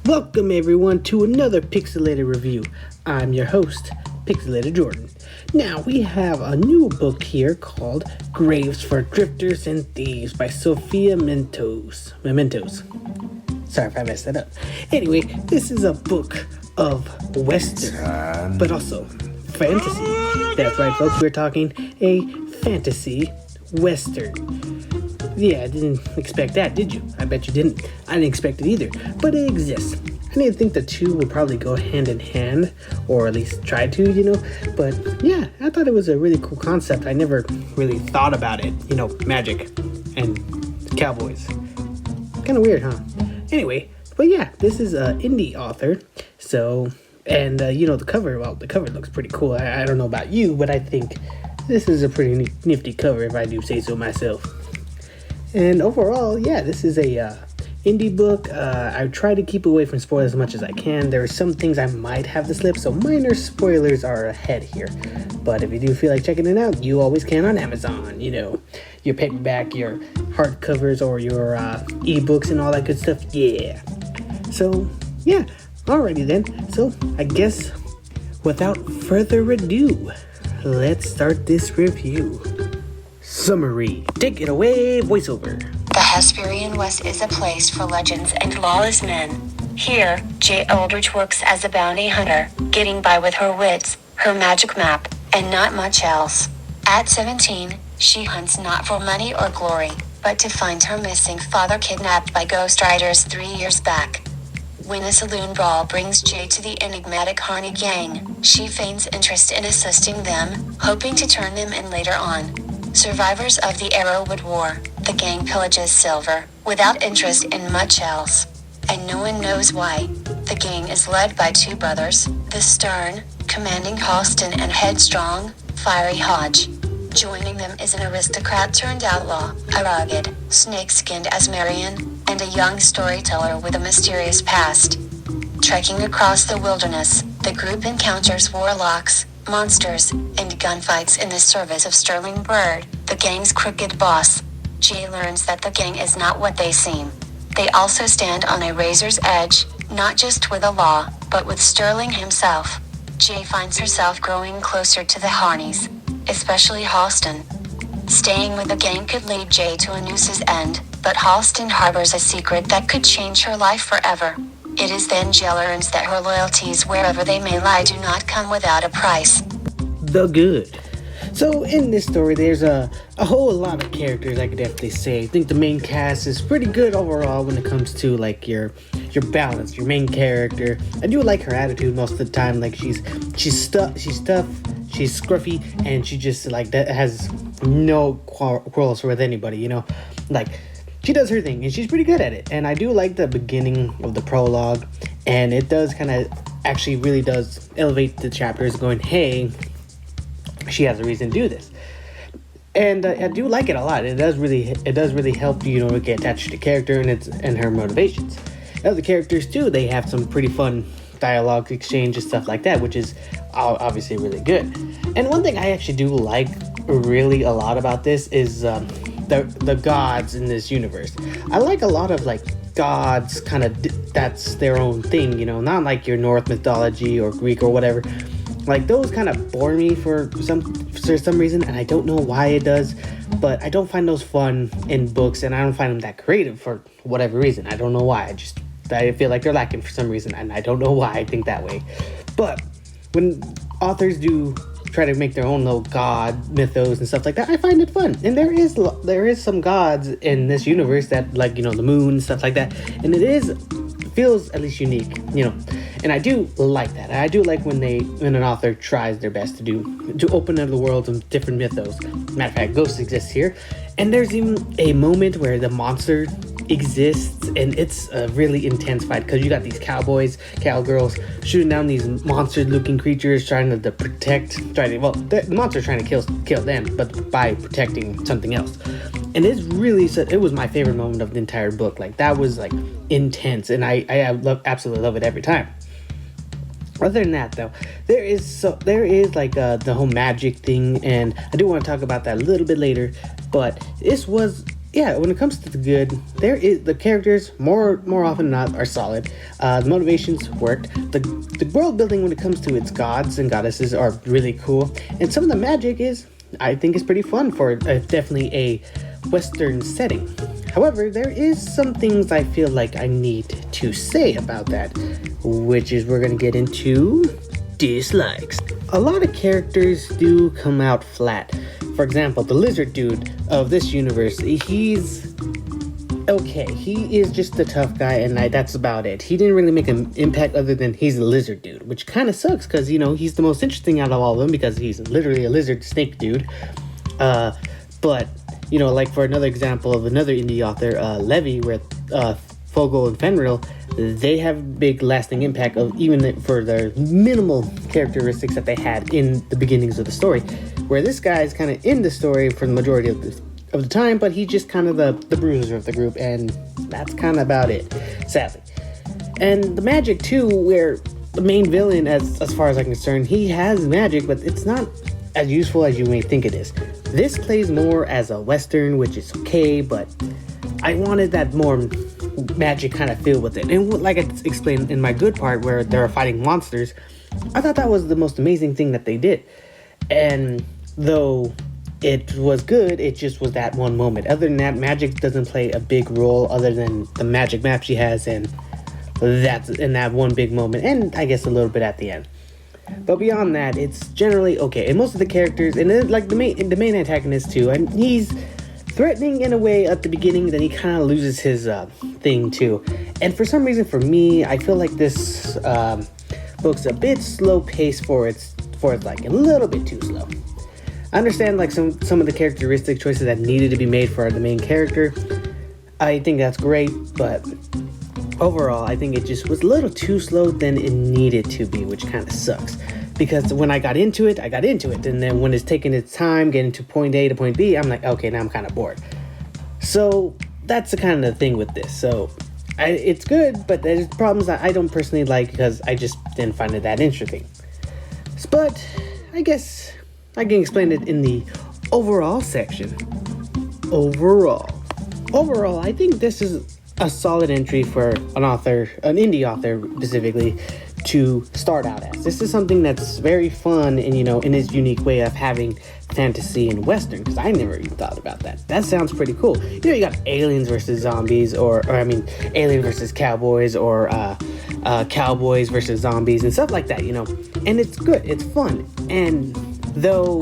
Welcome everyone to another Pixelated review. I'm your host, Pixelated Jordan. Now we have a new book here called Graves for Drifters and Thieves by Sophia Minetos. Sorry if I messed that up. Anyway, this is a book of Western, but also fantasy. That's right folks, we're talking a fantasy Western. Yeah, I didn't expect that, did you? I bet you didn't. I didn't expect it either, but it exists. I didn't think the two would probably go hand in hand, or at least try to, but yeah, I thought it was a really cool concept. I never really thought about it, magic and cowboys. Kind of weird, huh? Anyway, but yeah, this is an indie author, so, and the cover looks pretty cool. I don't know about you, but I think this is a pretty nifty cover if I do say so myself. And overall, yeah, this is a indie book. I try to keep away from spoilers as much as I can. There are some things I might have to slip, so minor spoilers are ahead here. But if you do feel like checking it out, you always can on Amazon. Your paperback, your hardcovers, or your ebooks and all that good stuff. Yeah. So, yeah. Alrighty then. So, I guess without further ado, let's start this review. Summary. Take it away, voiceover. The Hespyrain West is a place for legends and lawless men. Here, Jay Aldrich works as a bounty hunter, getting by with her wits, her magic map, and not much else. At 17, she hunts not for money or glory, but to find her missing father kidnapped by Ghost Riders 3 years back. When a saloon brawl brings Jay to the enigmatic Harney gang, she feigns interest in assisting them, hoping to turn them in later on. Survivors of the Arrowwood War, the gang pillages silver, without interest in much else. And no one knows why. The gang is led by two brothers, the stern, commanding Halston and headstrong, fiery Hodge. Joining them is an aristocrat turned outlaw, a rugged, snake-skinned Asmarian, and a young storyteller with a mysterious past. Trekking across the wilderness, the group encounters warlocks, monsters, and gunfights in the service of Sterling Bird, the gang's crooked boss. Jay learns that the gang is not what they seem. They also stand on a razor's edge, not just with the law, but with Sterling himself. Jay finds herself growing closer to the Harneys, especially Halston. Staying with the gang could lead Jay to a noose's end, but Halston harbors a secret that could change her life forever. It is then Jay learns that her loyalties, wherever they may lie, do not come without a price. The good. So in this story, there's a whole lot of characters I could definitely say. I think the main cast is pretty good overall when it comes to like your balance, your main character. I do like her attitude most of the time. Like she's tough, she's scruffy, and she just like that has no quarrels with anybody. Like. She does her thing, and she's pretty good at it. And I do like the beginning of the prologue, and it does kind of actually really does elevate the chapters going, hey, she has a reason to do this. And I do like it a lot. It does really help you, get attached to the character and her motivations. Other characters, too, they have some pretty fun dialogue exchange and stuff like that, which is obviously really good. And one thing I actually do like really a lot about this is the gods in this universe. I like a lot of like gods kind of that's their own thing, not like your Norse mythology or Greek or whatever. Like those kind of bore me for some reason, and I don't know why it does, but I don't find those fun in books, and I don't find them that creative for whatever reason. I don't know why. I feel like they're lacking for some reason, and I don't know why I think that way. But when authors do try to make their own little god mythos and stuff like that, I find it fun. And there is some gods in this universe that, like, the moon and stuff like that, and feels at least unique, and I do like that. I do like when an author tries their best to open up the world of different mythos. Matter of fact, ghosts exist here, and there's even a moment where the monster exists, and it's a really intense fight because you got these cowgirls shooting down these monster-looking creatures, trying to protect. The monster's trying to kill them, but by protecting something else. And it was my favorite moment of the entire book. Like that was like intense, and I absolutely love it every time. Other than that, though, there is like the whole magic thing, and I do want to talk about that a little bit later. But this was yeah, when it comes to the good, there is the characters more often than not are solid. The motivations worked. The world building when it comes to its gods and goddesses are really cool, and some of the magic is I think is pretty fun for definitely a Western setting. However, there is some things I feel like I need to say about that, which is we're gonna get into dislikes. A lot of characters do come out flat. For example, the lizard dude of this universe, he's okay. He is just a tough guy, and that's about it. He didn't really make an impact other than he's a lizard dude, which kind of sucks because, you know, he's the most interesting out of all of them because he's literally a lizard snake dude. But, you know, like for another example of another indie author, Levy, where Fogel and Fenrir, they have big lasting impact of even for their minimal characteristics that they had in the beginnings of the story, where this guy is kind of in the story for the majority of the time, but he's just kind of the bruiser of the group, and that's kind of about it, sadly. And the magic too, where the main villain, as far as I'm concerned, he has magic, but it's not as useful as you may think it is. This plays more as a Western, which is okay, but I wanted that more magic kind of feel with it. And like I explained in my good part where they're fighting monsters, I thought that was the most amazing thing that they did. And though it was good, it just was that one moment. Other than that, magic doesn't play a big role other than the magic map she has, and that's in that one big moment, and I guess a little bit at the end. But beyond that, it's generally okay. And most of the characters, and then, like the main antagonist too, and he's threatening in a way at the beginning, then he kind of loses his thing too. And for some reason, for me, I feel like this book's a bit slow paced for its like a little bit too slow. I understand like some of the characteristic choices that needed to be made for the main character. I think that's great, but overall, I think it just was a little too slow than it needed to be, which kind of sucks. Because when I got into it, and then when it's taking its time getting to point A to point B, I'm like, okay, now I'm kind of bored. So that's the kind of thing with this. So it's good, but there's problems that I don't personally like because I just didn't find it that interesting. But I guess I can explain it in the overall section. Overall, I think this is a solid entry for an indie author specifically, to start out as. This is something that's very fun and, you know, in its unique way of having fantasy and Western, because I never even thought about that. That sounds pretty cool. You know, you got aliens versus zombies, or alien versus cowboys, or cowboys versus zombies and stuff like that, you know. And it's good, it's fun. And though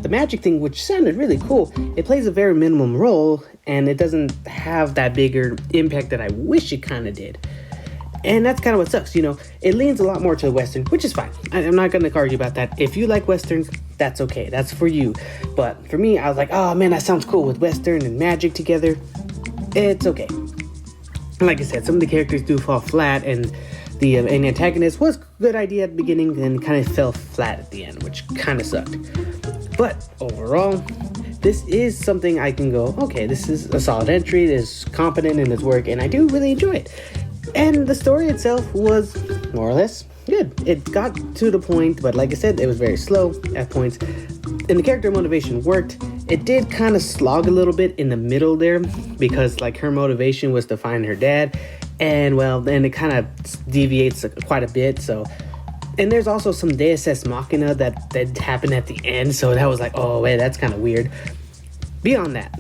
the magic thing, which sounded really cool, it plays a very minimum role, and it doesn't have that bigger impact that I wish it kind of did. And that's kind of what sucks, you know. It leans a lot more to the Western, which is fine. I'm not going to argue about that. If you like Westerns, that's okay. That's for you. But for me, I was like, oh man, that sounds cool with Western and magic together. It's okay. Like I said, some of the characters do fall flat, and the antagonist was a good idea at the beginning, and kind of fell flat at the end, which kind of sucked. But overall, this is something I can go, okay, this is a solid entry. It is competent in its work, and I do really enjoy it. And the story itself was more or less good. It got to the point, but like I said, it was very slow at points. And the character motivation worked. It did kind of slog a little bit in the middle there, because like her motivation was to find her dad. And well, then it kind of deviates quite a bit. So, and there's also some Deus Ex Machina that happened at the end. So that was like, oh wait, that's kind of weird. Beyond that,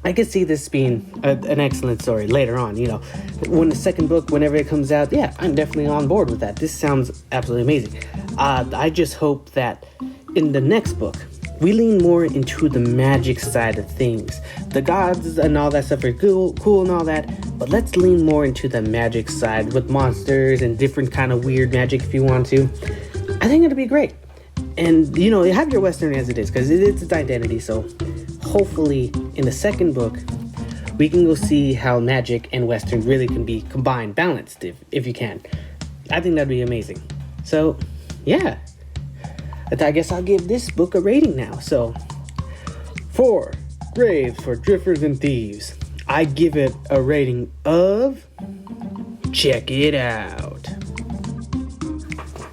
I could see this being an excellent story later on, you know. When the second book, whenever it comes out, yeah, I'm definitely on board with that. This sounds absolutely amazing. I just hope that in the next book, we lean more into the magic side of things. The gods and all that stuff are cool and all that, but let's lean more into the magic side with monsters and different kind of weird magic if you want to. I think it'll be great. And, you know, you have your Western as it is, because it's its identity, so hopefully in the second book, we can go see how magic and Western really can be combined, balanced, if you can. I think that'd be amazing. So, yeah. I guess I'll give this book a rating now. So, 4 graves for Drifters and Thieves. I give it a rating of... check it out.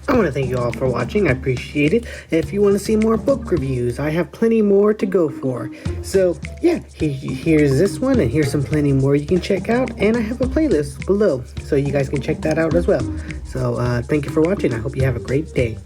I want to thank you all for watching. I appreciate it. If you want to see more book reviews, I have plenty more to go for. So yeah, here's this one, and here's some plenty more you can check out, and I have a playlist below, so you guys can check that out as well. So thank you for watching. I hope you have a great day.